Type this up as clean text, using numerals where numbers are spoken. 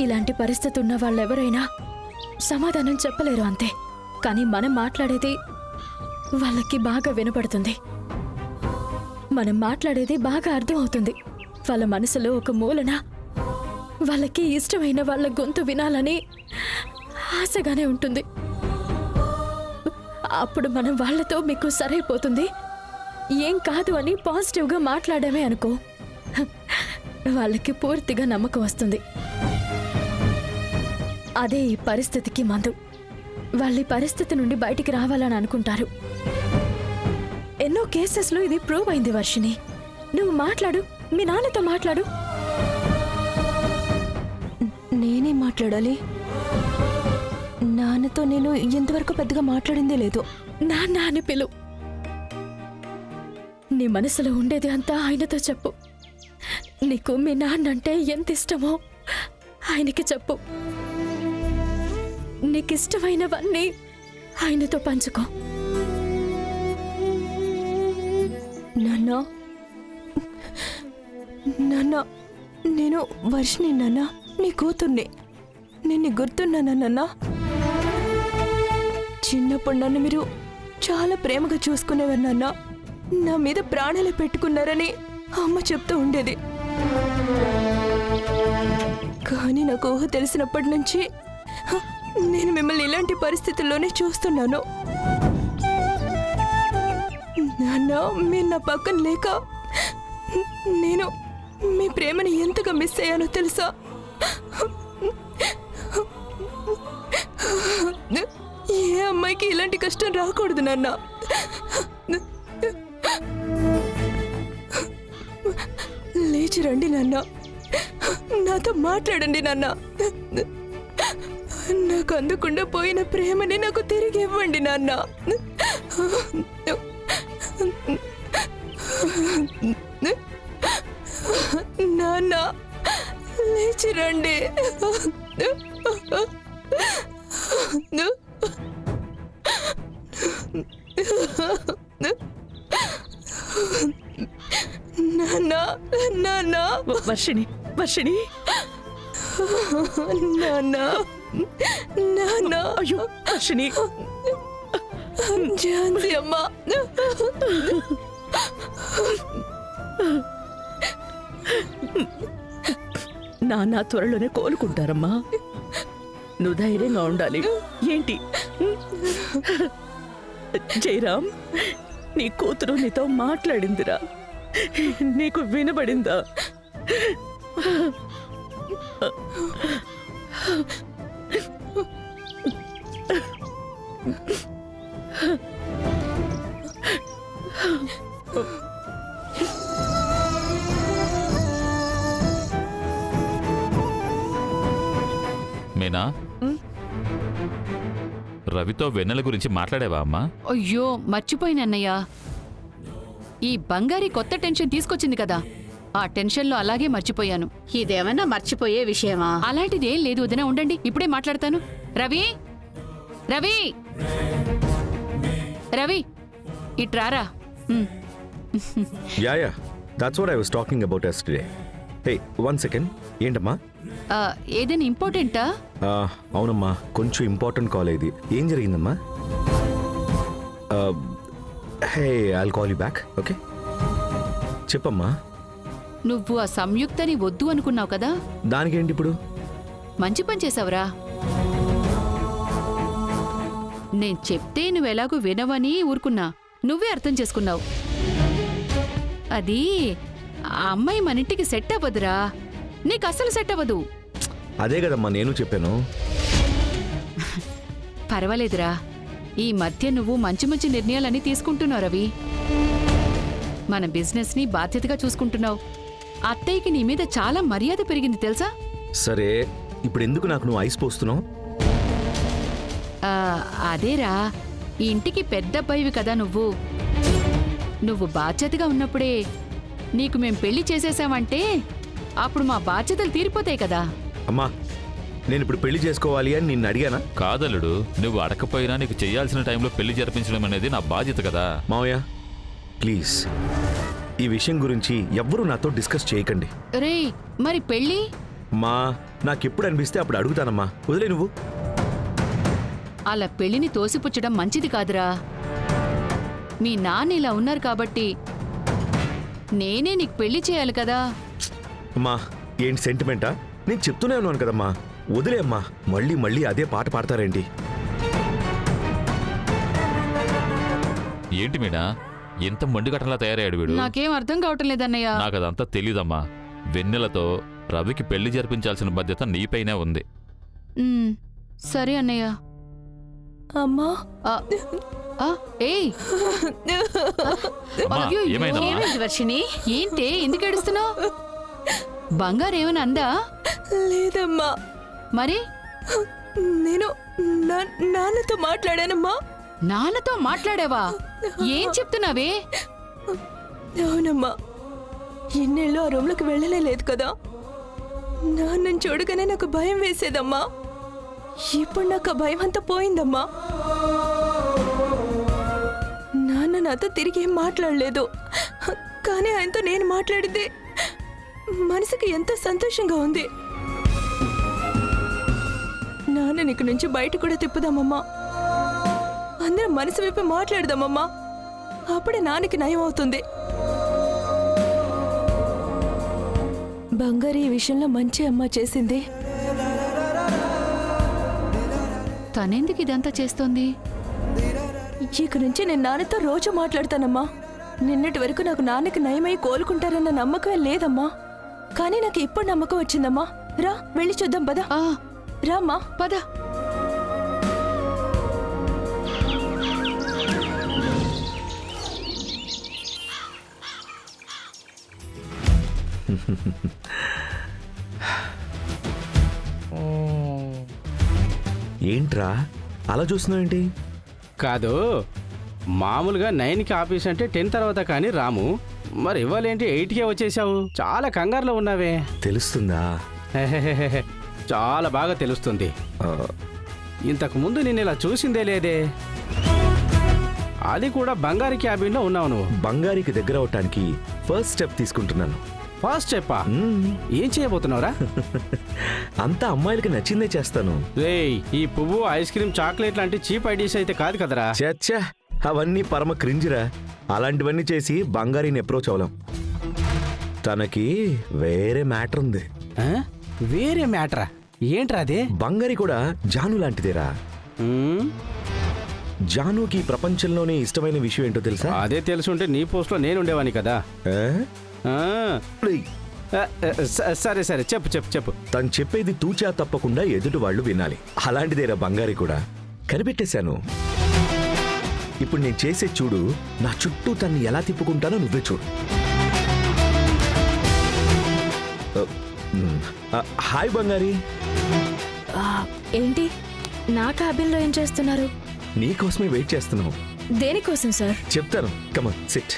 ఇలాంటి పరిస్థితి ఉన్న వాళ్ళెవరైనా సమాధానం చెప్పలేరు అంతే. కానీ మనం మాట్లాడేది వాళ్ళకి బాగా వినపడుతుంది, మనం మాట్లాడేది బాగా అర్థమవుతుంది. వాళ్ళ మనసులో ఒక మూలన వాళ్ళకి ఇష్టమైన వాళ్ళ గొంతు వినాలని ఆశగానే ఉంటుంది. అప్పుడు మనం వాళ్ళతో మీకు సరైపోతుంది, ఏం కాదు అని పాజిటివ్గా మాట్లాడమే అనుకో, వాళ్ళకి పూర్తిగా నమ్మకం వస్తుంది. అదే ఈ పరిస్థితికి మందు. వాళ్ళ ఈ పరిస్థితి నుండి బయటికి రావాలని అనుకుంటారు. ఎన్నో కేసెస్లో ఇది ప్రూవ్ అయింది వర్షిని. నువ్వు మాట్లాడు, మీ నాన్నతో మాట్లాడు. నేనే మాట్లాడాలి? నాన్నతో నేను ఇంతవరకు పెద్దగా మాట్లాడిందే లేదు. నాన్న అని పిలు. నీ మనసులో ఉండేది అంతా ఆయనతో చెప్పు. నీకు మీ నాన్నంటే ఎంత ఇష్టమో ఆయనకి చెప్పు. నీకిష్టమైనవన్నీ ఆయనతో పంచుకో. నాన్న, నాన్న, నేను వర్షిని నాన్న, నీ కూతుర్ని. నిన్ను గుర్తున్నానా నాన్న? చిన్నప్పుడు నన్ను మీరు చాలా ప్రేమగా చూసుకునేవారు నాన్న. నా మీద ప్రాణాలు పెట్టుకున్నారని అమ్మ చెప్తూ ఉండేది. కానీ నాకు ఊహ తెలిసినప్పటి నుంచి నేను మిమ్మల్ని ఇలాంటి పరిస్థితుల్లోనే చూస్తున్నాను. నాన్న, మీరు నా పక్కన లేక నేను మీ ప్రేమని ఎంతగా మిస్ అయ్యానో తెలుసా? ఏ అమ్మాయికి ఇలాంటి కష్టం రాకూడదు నాన్న. లేచి రండి నాన్న, నాతో మాట్లాడండి నాన్న. నాకు అందకుండా పోయిన ప్రేమని నాకు తిరిగి ఇవ్వండి నాన్న. నాన్న, లేచి రండి. నాన్న, నాన్న. వర్షిణి, వర్షిణి. నాన్న, నాన్న. అయ్యో వర్షిణి. ఝాన్సీ అమ్మ. నాన్న త్వరలోనే కోలుకుంటారమ్మా. నువ్వు ధైర్యంగా ఉండాలి. ఏంటి జయరాం, నీ కూతురు నీతో మాట్లాడిందిరా? నీకు వినబడిందా? మీనా, రవితో వెన్నెల గురించి మాట్లాడేవా అమ్మా? అయ్యో మర్చిపోయినన్నయ్యా. ఈ బంగారి కొత్త టెన్షన్ తీసుకొచ్చింది కదా, ఆ టెన్షన్లో అలాగే మర్చిపోయాను. ఇదేమన్నా మర్చిపోయే విషయమా? అలాంటిదేం లేదు వదినా, ఉండండి ఇప్పుడే మాట్లాడతాను. రవి, రవి, రవి, ఇట్రారా. Yeah, that's what I was talking about yesterday. Hey, 1 second. ఏంటమ్మా? ఏదైనా ఇంపార్టెంటా? అవునమ్మా, కొంచెం ఇంపార్టెంట్ కాల్ ఇది. ఏం జరిగిందమ్మా? Hey, I'll call you back. Okay, చెప్పమ్మా. నువ్వు ఆ సంయుక్తని వద్దు అనుకున్నావు కదా, దానికేంటి ఇప్పుడు? మంచి పని చేసావురా. నేను చెప్తే నువ్వెలాగూ వినవని ఊరుకున్నా, నువ్వే అర్థం చేసుకున్నావు. అది ఆ అమ్మాయి మన ఇంటికి సెట్ అవ్వదురా, నీకు అస్సలు సెట్ అవ్వదు. అదే కదమ్మా నేను చెప్పాను. పర్వాలేదురా, ఈ మధ్య నువ్వు మంచి మంచి నిర్ణయాలన్నీ తీసుకుంటున్నావు రవి. మన బిజినెస్ని బాధ్యతగా చూసుకుంటున్నావు. అత్తయ్యకి నీ మీద చాలా మర్యాద పెరిగింది తెలుసా? సరే, ఇప్పుడు ఎందుకు నాకు నువ్వు ఐస్ పోస్తున్నావు? అదేరా, ఈ ఇంటికి పెద్ద అబ్బాయివి కదా నువ్వు. నువ్వు బాధ్యతగా ఉన్నప్పుడే నీకు మేం పెళ్లి చేసేసామంటే అప్పుడు మా బాధ్యతలు తీరిపోతాయి కదా. అమ్మా, నేను ఇప్పుడు పెళ్లి చేసుకోవాలి అని నిన్ను అడిగానా? కాదల్లుడు, నువ్వు అడగకపోయినా నీకు చేయాల్సిన టైంలో పెళ్లి జరిపించడం అనేది నా బాధ్యత కదా. మావయ్య, ప్లీజ్ ఈ విషయం గురించి ఎవ్వరూ నాతో డిస్కస్ చేయకండి. రే, మరి పెళ్లి? మా నాకెప్పుడు అనిపిస్తే అప్పుడు అడుగుతానమ్మా, వదిలే నువ్వు. అలా పెళ్లిని తోసిపుచ్చడం మంచిది కాదురా. మీ నాన్న ఇలా ఉన్నారు కాబట్టి నేనే నీకు పెళ్లి చేయాలి కదా. అమ్మా ఏంటి సెంటిమెంటా? నేను చెప్తూనే ఉన్నాను కదమ్మా, వదిలే అమ్మా. మళ్ళీ మళ్ళీ అదే పాట పాడతారేంటి? ఏంటి మీనా ఇంత మొండిగట్టంలా తయారయ్యాడు వీడు? నాకేం అర్థం కావటం లేదన్నయ్య. నాకు అదంతా తెలీదమ్మా. వెన్నెలతో రవికి పెళ్లి జరిపించాల్సిన బాధ్యత నీపైనే ఉంది. సరే అన్నయ్య. అమ్మా ఆ, ఆ, ఏయ్ అమ్మా, అయ్యో, ఏమైందమ్మా? ఏమైంది వర్షిణి? ఏంటే ఎందుకు ఏడుస్తున్నావు? బంగారేమని అందా? లేదమ్మా, మరి నేను నాన్నతో మాట్లాడానమ్మా. నాన్నతో మాట్లాడావా? ఏం చెప్తున్నావే? అవునమ్మా, ఇన్నేళ్ళు ఆ రూమ్లోకి వెళ్ళలేదు కదా. నాన్నని చూడగానే నాకు భయం వేసేదమ్మా. ఇప్పుడు నాకు ఆ భయం అంతా పోయిందమ్మా. నాన్న నాతో తిరిగి ఏం మాట్లాడలేదు, కానీ ఆయనతో నేను మాట్లాడితే మనసుకి ఎంతో సంతోషంగా ఉంది. నాన్న ఇక్కడి నుంచి బయట కూడా తిప్పుదామమ్మా. అందరం మనసు వైపు మాట్లాడదామమ్మా. అప్పుడే నాన్నకి నయం అవుతుంది. బంగారు ఈ విషయంలో మంచి అమ్మ చేసింది. తనెందుకు ఇదంతా చేస్తోంది? ఇక నుంచి నేను నాన్నతో రోజు మాట్లాడతానమ్మా. నిన్నటి వరకు నాకు నాన్నకి నయమై కోలుకుంటారన్న నమ్మకమే లేదమ్మా, కానీ నాకు ఇప్పుడు నమ్మకం వచ్చిందమ్మా. రా వెళ్ళి చూద్దాం పద. ఆ, రామ్మా పద. ఏంట్రా అలా చూస్తున్నావేంటి? కాదు, మామూలుగా 9కి ఆఫీస్ అంటే 10 తర్వాత కానీ రాము. మరి ఇవ్వాలేంటి 8కే వచ్చేసావు? చాలా కంగారులో ఉన్నావే. తెలుస్తుందా? హెహెహెహె, చాలా బాగా తెలుస్తుంది. ఆ, ఇంతకు ముందు నేను ఇలా చూసిందే లేదే. అది కూడా బంగారు క్యాబిన్లో ఉన్నావు నువ్వు. బంగారికి దగ్గర అవటానికి ఫస్ట్ స్టెప్ తీసుకుంటున్నాను. ఫస్ట్ చెప్పా? మ్మ్. ఏం చేయబోతున్నావురా? అంతా అమ్మాయిలకి నచ్చిందే చేస్తాను. రేయ్, ఈ పువ్వు, ఐస్ క్రీమ్, చాక్లెట్ లాంటి చీప్ ఐడియాస్ అయితే కాదు కదరా. చచ్చా, అవన్నీ పరమ క్రింజిరా. అలాంటివన్నీ చేసి బంగారీని అప్రోచ్ అవ్వలేం. తనకి వేరే మ్యాటర్ ఉంది. ఆ? వేరే మ్యాటరా? ఏంట్రా అదే? బంగారి కూడా జాను లాంటిదేరా. మ్మ్? జానుకి ఈ ప్రపంచంలోనే ఇష్టమైన విషయం ఏంటో తెలుసా? అదే తెలుసుంటే నీ పోస్ట్లో నేను ఉండేవాని కదా. ఆ? ఆ. ఏయ్, సరే సరే, చెప్పు చెప్పు చెప్పు. తను చెప్పేది తూచా తప్పకుండా ఎదుటి వాళ్ళు వినాలి. అలాంటిదేరా బంగారి కూడా. కనిపెట్టేశాను. ఇప్పుడు నేను చేసే చూడు, నా చుట్టూ తన్ని ఎలా తిప్పుకుంటానో నువ్వే చూడు. హాయ్ బంగారి. ఏంటి నా క్యాబిన్లో ఏం చేస్తున్నారు? నీకోసమే వెయిట్ చేస్తున్నావు. దేనికోసం సార్? చెప్తాను, కమన్ సిట్.